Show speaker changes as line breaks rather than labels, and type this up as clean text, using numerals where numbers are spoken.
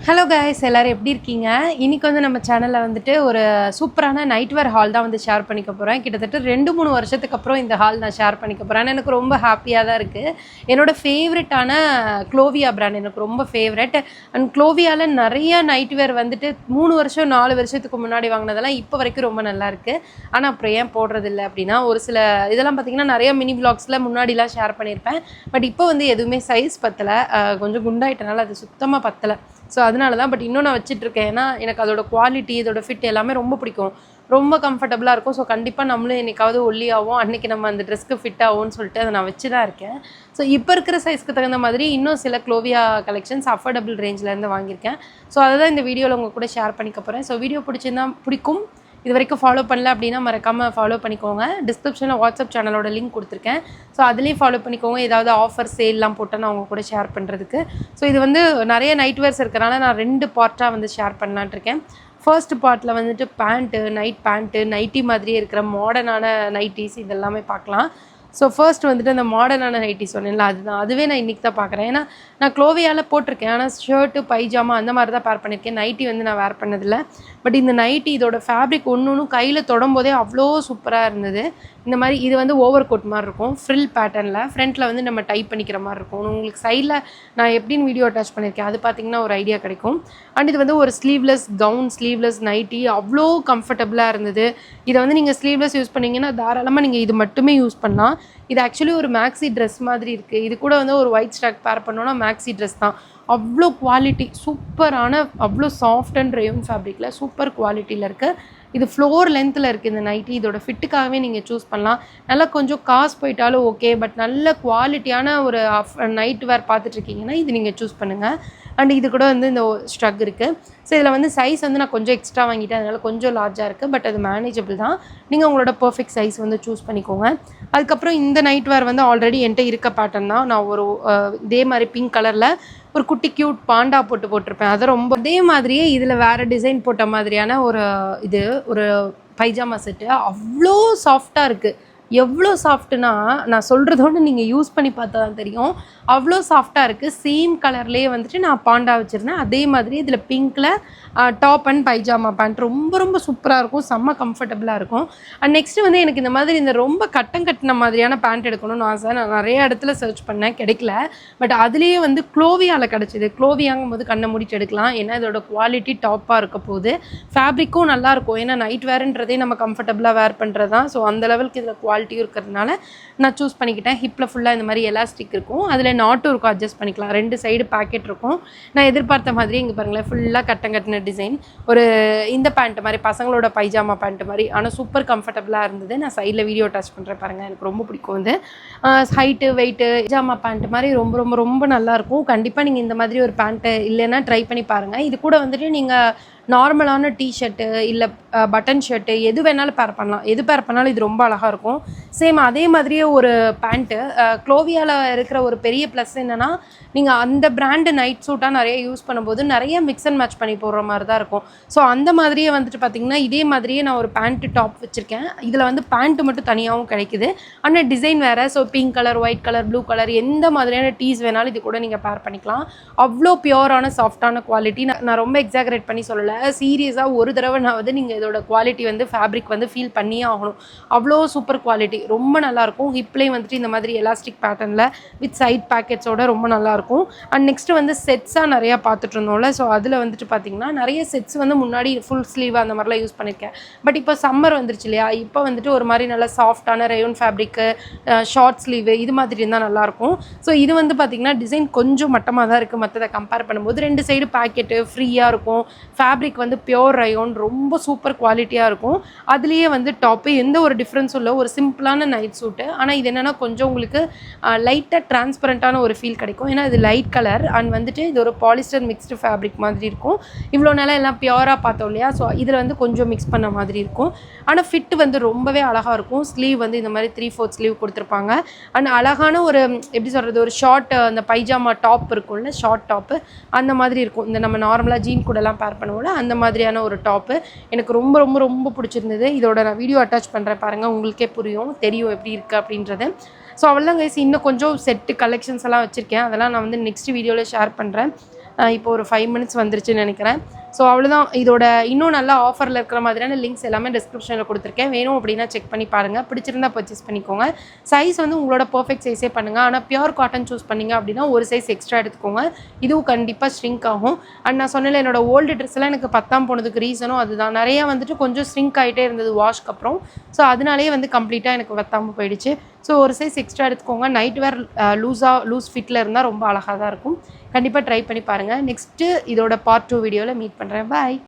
Hello guys, எல்லோரும் எப்படி இருக்கீங்க? இன்றைக்கி வந்து நம்ம சேனலில் வந்துட்டு ஒரு சூப்பரான நைட் வேர் ஹால் தான் வந்து ஷேர் பண்ணிக்க போகிறேன். கிட்டத்தட்ட 2-3 வருஷத்துக்கு அப்புறம் இந்த ஹால் நான் ஷேர் பண்ணிக்க போகிறேன். எனக்கு ரொம்ப ஹாப்பியாக தான் இருக்குது. என்னோடய ஃபேவரட்டான க்ளோவியா பிராண்ட் எனக்கு ரொம்ப ஃபேவரட். அண்ட் க்ளோவியாவில் நிறைய நைட் வேர் வந்துட்டு 3 வருஷம் 4 வருஷத்துக்கு முன்னாடி வாங்கினதெல்லாம் இப்போ வரைக்கும் ரொம்ப நல்லாயிருக்கு. ஆனால் அப்புறம் ஏன் போடுறதில்ல அப்படின்னா, ஒரு சில இதெல்லாம் பார்த்திங்கன்னா நிறைய மினி வ்ளாக்ஸில் முன்னாடிலாம் ஷேர் பண்ணியிருப்பேன். பட் இப்போ வந்து எதுவுமே சைஸ் பத்தலை, கொஞ்சம் குண்டாயிட்டனால அது சுத்தமாக பத்தலை. ஸோ அதனால தான். பட் இன்னும் நான் வச்சுட்ருக்கேன். ஏன்னா எனக்கு அதோட குவாலிட்டி, இதோட ஃபிட் எல்லாமே ரொம்ப பிடிக்கும், ரொம்ப கம்ஃபர்டபுளாக இருக்கும். ஸோ கண்டிப்பாக நம்மளும் என்றைக்காவது ஒல்லியாகவும் அன்றைக்கி நம்ம அந்த ட்ரெஸ்க்கு ஃபிட் ஆகும்னு சொல்லிட்டு அதை நான் வச்சு தான் இருக்கேன். ஸோ இப்போ இருக்கிற சைஸ்க்கு தகுந்த மாதிரி இன்னும் சில க்ளோவியா கலெக்ஷன்ஸ் அஃபோர்டபுள் ரேஞ்சிலேருந்து வாங்கியிருக்கேன். ஸோ அதை தான் இந்த வீடியோவில் உங்கள் கூட ஷேர் பண்ணிக்க போகிறேன். ஸோ வீடியோ பிடிக்கும். இது வரைக்கும் ஃபாலோ பண்ணல அப்படின்னா மறக்காமல் ஃபாலோ பண்ணிக்கோங்க. டிஸ்கிரிப்ஷனில் வாட்ஸ்அப் சேனலோட லிங்க் கொடுத்துருக்கேன். ஸோ அதுலேயும் ஃபாலோ பண்ணிக்கோங்க. ஏதாவது ஆஃபர் சேல்லாம் போட்டு நான் உங்கள் கூட ஷேர் பண்ணுறதுக்கு. ஸோ இது வந்து நிறைய நைட் வேர்ஸ் இருக்கிறனால நான் 2 பார்ட்டாக வந்து ஷேர் பண்ணலான் இருக்கேன். ஃபர்ஸ்ட் பார்ட்டில் வந்துட்டு நைட் பேண்ட்டு, நைட்டி மாதிரியே இருக்கிற மாடர்னான நைட்டிஸ் இதெல்லாமே பார்க்கலாம். ஸோ ஃபர்ஸ்ட் வந்துட்டு அந்த மாடர்னான நைட்டி சொன்னேன்ல, அதுவே நான் இன்றைக்கி தான் பார்க்குறேன். ஏன்னா நான் க்ளோவியாவில் போட்டிருக்கேன், ஆனால் ஷர்ட்டு பைஜாமா அந்த மாதிரி தான் பேர் பண்ணியிருக்கேன். நைட்டி வந்து நான் வேர் பண்ணதில்லை. பட் இந்த நைட்டி இதோட ஃபேப்ரிக் ஒன்று கையில் தொடும்போதே அவ்வளோ சூப்பராக இருந்தது. இந்த மாதிரி இது வந்து ஓவர் கோட் மாதிரி இருக்கும், ஃப்ரில் பேட்டர்னில். ஃப்ரண்ட்டில் வந்து நம்ம டைப் பண்ணிக்கிற மாதிரி இருக்கும். உங்களுக்கு சைடில் நான் எப்படின்னு வீடியோ அட்டாச் பண்ணியிருக்கேன், அது பார்த்திங்கன்னா ஒரு ஐடியா கிடைக்கும். அண்ட் இது வந்து ஒரு ஸ்லீவ்லெஸ் கவுன், ஸ்லீவ்லெஸ் நைட்டி, அவ்வளோ கம்ஃபர்டபுளாக இருந்தது. இதை வந்து நீங்கள் ஸ்லீவ்லெஸ் யூஸ் பண்ணிங்கன்னா தாராளமாக நீங்கள் இது மட்டுமே யூஸ் பண்ணலாம். இது ஆக்சுவலி ஒரு மேக்ஸி ட்ரெஸ் மாதிரி இருக்குது. இது கூட வந்து ஒரு ஒயிட் ஸ்டாக் பேர் பண்ணோன்னா மேக்ஸி ட்ரெஸ் தான். அவ்வளோ குவாலிட்டி சூப்பரான, அவ்வளோ சாஃப்ட் அண்ட் ரேயோன் ஃபேப்ரிக்கில் சூப்பர் குவாலிட்டியில் இருக்குது. இது ஃப்ளோர் லென்த்தில் இருக்குது இந்த நைட்டி. இதோட ஃபிட்டுக்காகவே நீங்கள் சூஸ் பண்ணலாம். நல்லா கொஞ்சம் காசு போயிட்டாலும் ஓகே, பட் நல்ல குவாலிட்டியான ஒரு நைட் வேர் பார்த்துட்ருக்கீங்கன்னா இது நீங்கள் சூஸ் பண்ணுங்கள். அண்ட் இது கூட வந்து இந்த ஸ்ட்ரக் இருக்குது. ஸோ இதில் வந்து சைஸ் வந்து நான் கொஞ்சம் எக்ஸ்ட்ரா வாங்கிட்டேன், அதனால் கொஞ்சம் லார்ஜாக இருக்குது. பட் அது மேனேஜபிள் தான். நீங்கள் உங்களோட பர்ஃபெக்ட் சைஸ் வந்து சூஸ் பண்ணிக்கோங்க. அதுக்கப்புறம் இந்த நைட் வேர் வந்து ஆல்ரெடி என்கிட்ட இருக்க பேட்டர்ன் தான். நான் ஒரு இதே மாதிரி பிங்க் கலரில் ஒரு குட்டி க்யூட் பாண்டா போட்டிருப்பேன். அதை ரொம்ப அதே மாதிரியே இதில் வேறு டிசைன் போட்ட மாதிரியான ஒரு பைஜாமா செட்டு அவ்வளோ சாஃப்டாக இருக்குது. எவ்வளோ சாஃப்ட்னா நான் சொல்கிறதோடு நீங்கள் யூஸ் பண்ணி பார்த்தா தான் தெரியும். அவ்வளோ சாஃப்டாக இருக்குது. சேம் கலர்லேயே வந்துட்டு நான் பாண்டா வச்சுருந்தேன். அதே மாதிரி இதில் பிங்க்கில் டாப் அண்ட் பைஜாமா பேண்ட் ரொம்ப ரொம்ப சூப்பராக இருக்கும், செம்ம கம்ஃபர்டபுளாக இருக்கும். அண்ட் நெக்ஸ்ட்டு வந்து எனக்கு இந்த மாதிரி இந்த ரொம்ப கட்டின மாதிரியான பேண்ட் எடுக்கணும்னு ஆசை. நான் நிறைய இடத்துல சர்ச் பண்ணேன், கிடைக்கல. பட் அதுலேயே வந்து க்ளோவியாவில் கிடச்சிது. க்ளோவியாங்கும் போது கண்ணை மூடிட்டு எடுக்கலாம். ஏன்னா இதோட குவாலிட்டி டாப்பாக இருக்க போகுது. ஃபேப்ரிக்கும் நல்லாயிருக்கும். ஏன்னா நைட் வேர்ன்றதே நம்ம கம்ஃபர்டபுளாக வேர் பண்ணுறது தான். ஸோ அந்த லெவலுக்கு இதில் குவாலிட்டியும் இருக்கிறதுனால நான் சூஸ் பண்ணிக்கிட்டேன். ஹிப்பில் ஃபுல்லாக இந்த மாதிரி எலாஸ்டிக் இருக்கும், அதில் நாட்டும் இருக்கும், அட்ஜஸ்ட் பண்ணிக்கலாம். 2 சைடு பேக்கெட் இருக்கும். நான் எதிர்பார்த்த மாதிரி இங்கே பாருங்களேன், ஃபுல்லாக கட்டின டிசைன். ஒரு இந்த பேண்ட் மாதிரி பசங்களோட பைஜாமா பேண்ட் மாதிரி, ஆனால் சூப்பர் கம்ஃபர்டபுளாக இருந்தது. நான் சைடில் வீடியோ டச் பண்ணுறேன் பாருங்கள், எனக்கு ரொம்ப பிடிக்கும். வந்து ஹைட்டு வெயிட்டு பைஜாமா பேண்ட் மாதிரி ரொம்ப ரொம்ப ரொம்ப நல்லாயிருக்கும். கண்டிப்பாக நீங்கள் இந்த மாதிரி ஒரு பேண்ட்டு இல்லைன்னா ட்ரை பண்ணி பாருங்கள். இது கூட வந்துட்டு நீங்கள் நார்மலான டிஷர்ட்டு இல்லை பட்டன் ஷர்ட்டு எது வேணாலும் பேர் பண்ணலாம். எது பேர் பண்ணாலும் இது ரொம்ப அழகாக இருக்கும். சேம் அதே மாதிரியே ஒரு பேண்ட்டு க்ளோவியாவில் இருக்கிற ஒரு பெரிய ப்ளஸ் என்னென்னா, நீங்கள் அந்த பிராண்டு நைட் சூட்டாக நிறைய யூஸ் பண்ணும்போது நிறைய மிக்ஸ் அண்ட் மேட்ச் பண்ணி போடுற மாதிரி தான் இருக்கும். ஸோ அந்த மாதிரியே வந்துட்டு பார்த்திங்கன்னா இதே மாதிரியே நான் ஒரு பேண்ட்டு டாப் வச்சுருக்கேன். இதில் வந்து பேண்ட்டு மட்டும் தனியாகவும் கிடைக்குது, ஆனால் டிசைன் வேறு. So pink colour, white colour, blue colour எந்த மாதிரியான டீஸ் வேணாலும் இது கூட நீங்கள் பேர் பண்ணிக்கலாம். அவ்வளோ பியூரான சாஃப்டான குவாலிட்டி. நான் ரொம்ப எக்ஸாகரேட் பண்ணி சொல்லலை, சீரியஸாக ஒரு தடவை நான் வந்து நீங்கள் இதோட குவாலிட்டி வந்து ஃபேப்ரிக் வந்து ஃபீல் பண்ணியே ஆகணும். அவ்வளோ சூப்பர் குவாலிட்டி, ரொம்ப நல்லாயிருக்கும். ஹிப்லேயும் வந்துட்டு இந்த மாதிரி எலாஸ்டிக் பேட்டர்னில் வித் சைட் பேக்கெட்ஸோட ரொம்ப நல்லாயிருக்கும். அண்ட் நெக்ஸ்ட்டு வந்து செட்ஸாக நிறையா பார்த்துட்டு இருந்தோம்ல, ஸோ அதில் வந்துட்டு பார்த்திங்கன்னா நிறைய செட்ஸ் வந்து முன்னாடி ஃபுல் ஸ்லீவ் அந்த மாதிரிலாம் யூஸ் பண்ணியிருக்கேன். பட் இப்போ சம்மர் வந்துருச்சு இல்லையா, இப்போ வந்துட்டு ஒரு மாதிரி நல்லா சாஃப்டான ரேயோன் ஃபேப்ரிக்கு, ஷார்ட் ஸ்லீவு இது மாதிரி இருந்தால் நல்லாயிருக்கும். ஸோ இது வந்து பார்த்திங்கன்னா டிசைன் கொஞ்சம் மட்டமாக தான் இருக்குது மற்றதை கம்பேர் பண்ணும்போது. 2 சைடு பேக்கெட்டு ஃப்ரீயாக இருக்கும். ஃபேப்ரிக் வந்து பியோர் ரயோன், ரொம்ப சூப்பர் குவாலிட்டியாக இருக்கும். அதுலேயே வந்து டாப்பு எந்த ஒரு டிஃப்ரென்ஸும் இல்லை, ஒரு சிம்பிளான நைட் சூட்டு. ஆனால் இது என்னென்னா கொஞ்சம் உங்களுக்கு லைட்டாக டிரான்ஸ்பரண்ட்டான ஒரு ஃபீல் கிடைக்கும். ஏன்னா இது லைட் கலர் அண்ட் வந்துட்டு இது ஒரு பாலிஸ்டர் மிக்ஸ்டு ஃபேப்ரிக் மாதிரி இருக்கும். இவ்வளோ நாளாக எல்லாம் பியோராக பார்த்தோம் இல்லையா, ஸோ இதில் வந்து கொஞ்சம் மிக்ஸ் பண்ண மாதிரி இருக்கும். ஆனால் ஃபிட்டு வந்து ரொம்பவே அழகாக இருக்கும். ஸ்லீவ் வந்து இந்த மாதிரி 3/4 ஸ்லீவ் கொடுத்துருப்பாங்க. அண்ட் அழகான ஒரு எப்படி சொல்கிறது, ஒரு ஷார்ட் அந்த பைஜாமா டாப் இருக்கும்ல, ஷார்ட் டாப்பு அந்த மாதிரி இருக்கும். இந்த நம்ம நார்மலாக ஜீன் கூடலாம் பேர் பண்ணுவோம்ல, அந்த மாதிரியான ஒரு டாப்பு எனக்கு ரொம்ப ரொம்ப ரொம்ப பிடிச்சிருந்தது. இதோட நான் வீடியோ அட்டாச் பண்ணுறேன் பாருங்கள், உங்களுக்கே தெரியும் எப்படி இருக்குது அப்படின்றது. ஸோ அவ்வளோதான் கைஸ். இன்னும் கொஞ்சம் செட்டு கலெக்ஷன்ஸ் எல்லாம் வச்சுருக்கேன், அதெல்லாம் நான் வந்து நெக்ஸ்ட் வீடியோவில் ஷேர் பண்ணுறேன். இப்போ ஒரு 5 மினிட்ஸ் வந்துருச்சுன்னு நினைக்கிறேன். ஸோ அவ்வளோதான். இதோட இன்னும் நல்லா ஆஃபரில் இருக்கிற மாதிரியான லிங்க்ஸ் எல்லாமே டிஸ்கிரிப்ஷனில் கொடுத்துருக்கேன். வேணும் அப்படின்னா செக் பண்ணி பாருங்கள். பிடிச்சிருந்தா பர்ச்சேஸ் பண்ணிக்கோங்க. சைஸ் வந்து உங்களோட பர்ஃபெக்ட் சைஸே பண்ணுங்கள். ஆனால் பியூர் காட்டன் சூஸ் பண்ணிங்க அப்படின்னா ஒரு சைஸ் எக்ஸ்ட்ரா எடுத்துக்கோங்க. இதுவும் கண்டிப்பாக ஸ்ட்ரிங்க் ஆகும். அண்ட் நான் சொன்னேன் என்னோட ஓல்டு ட்ரெஸ்லாம் எனக்கு பத்தாம் போனதுக்கு ரீசனும் அதுதான். நிறையா வந்துட்டு கொஞ்சம் ஸ்ட்ரிங்க் ஆகிட்டே இருந்தது வாஷ்க்கு அப்புறம். ஸோ அதனாலேயே வந்து கம்ப்ளீட்டாக எனக்கு வத்தாமல் போயிடுச்சு. ஸோ ஒரு சைஸ் எக்ஸ்ட்ரா எடுத்துக்கோங்க. நைட் வேர் லூஸ் ஃபிட்டில் இருந்தால் ரொம்ப அழகாக தான் இருக்கும். கண்டிப்பாக ட்ரை பண்ணி பாருங்கள். நெக்ஸ்ட்டு இதோட பார்ட் 2 வீடியோவில் மீட் பண்ணுறேன். பாய்.